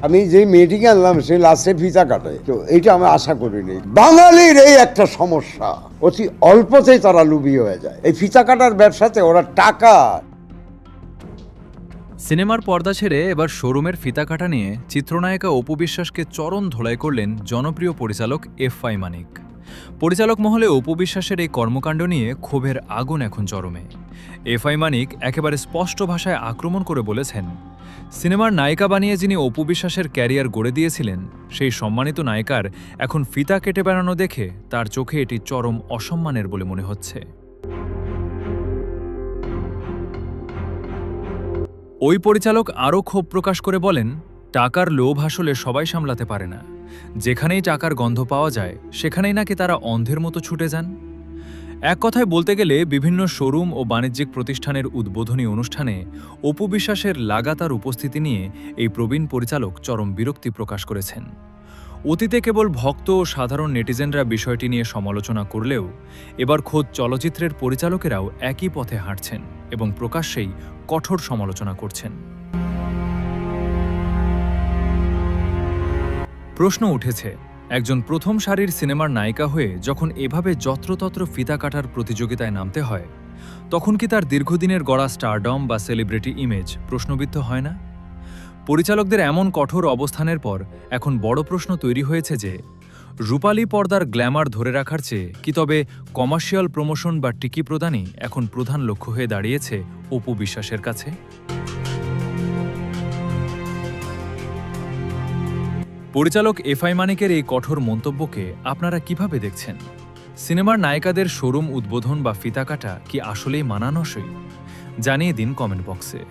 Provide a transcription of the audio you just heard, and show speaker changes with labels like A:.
A: আমি যে মেয়েটিকে আনলাম সে লাস্টে ফিতা কাটে, তো এইটা আমি আশা করিনি। বাঙালির এই একটা সমস্যা, অতি অল্পতেই তারা লুবি হয়ে যায়। এই ফিতা কাটার ব্যবসাতে ওরা টাকা।
B: সিনেমার পর্দা ছেড়ে এবার শোরুমের ফিতা কাটা নিয়ে চিত্রনায়িকা অপু বিশ্বাসকে চরম ধোলাই করলেন জনপ্রিয় পরিচালক এফআই মানিক। পরিচালক মহলে অপু বিশ্বাসের এই কর্মকাণ্ড নিয়ে ক্ষোভের আগুন এখন চরমে। এফআই মানিক একেবারে স্পষ্ট ভাষায় আক্রমণ করে বলেছেন, সিনেমার নায়িকা বানিয়ে যিনি অপু বিশ্বাসের ক্যারিয়ার গড়ে দিয়েছিলেন, সেই সম্মানিত নায়িকার এখন ফিতা কেটে বেড়ানো দেখে তার চোখে এটি চরম অসম্মানের বলে মনে হচ্ছে। ওই পরিচালক আরও ক্ষোভ প্রকাশ করে বলেন, টাকার লোভ আসলে সবাই সামলাতে পারে না। যেখানেই টাকার গন্ধ পাওয়া যায় সেখানেই নাকি তারা অন্ধের মতো ছুটে যান। এক কথায় বলতে গেলে বিভিন্ন শোরুম ও বাণিজ্যিক প্রতিষ্ঠানের উদ্বোধনী অনুষ্ঠানে অপু বিশ্বাসের লাগাতার উপস্থিতি নিয়ে এই প্রবীণ পরিচালক চরম বিরক্তি প্রকাশ করেছেন। অতীতে কেবল ভক্ত ও সাধারণ নেটিজেনরা বিষয়টি নিয়ে সমালোচনা করলেও এবার খোদ চলচ্চিত্রের পরিচালকেরাও একই পথে হাঁটছেন এবং প্রকাশ্যেই কঠোর সমালোচনা করছেন। প্রশ্ন উঠেছে, একজন প্রথম সারির সিনেমার নায়িকা হয়ে যখন এভাবে যত্রতত্র ফিতা কাটার প্রতিযোগিতায় নামতে হয়, তখন কি তার দীর্ঘদিনের গড়া স্টারডম বা সেলিব্রিটি ইমেজ প্রশ্নবিদ্ধ হয় না? পরিচালকদের এমন কঠোর অবস্থানের পর এখন বড় প্রশ্ন তৈরি হয়েছে যে, রূপালী পর্দার গ্ল্যামার ধরে রাখার চেয়ে কি তবে কমার্শিয়াল প্রমোশন বা টিকি প্রদানই এখন প্রধান লক্ষ্য হয়ে দাঁড়িয়েছে অপু বিশ্বাসের কাছে? পরিচালক এফআই মানিকের এই কঠোর মন্তব্যকে আপনারা কিভাবে দেখছেন? সিনেমার নায়িকাদের শোরুম উদ্বোধন বা ফিতা কাটা কি আসলেই মানানসই? জানিয়ে দিন কমেন্ট বক্সে।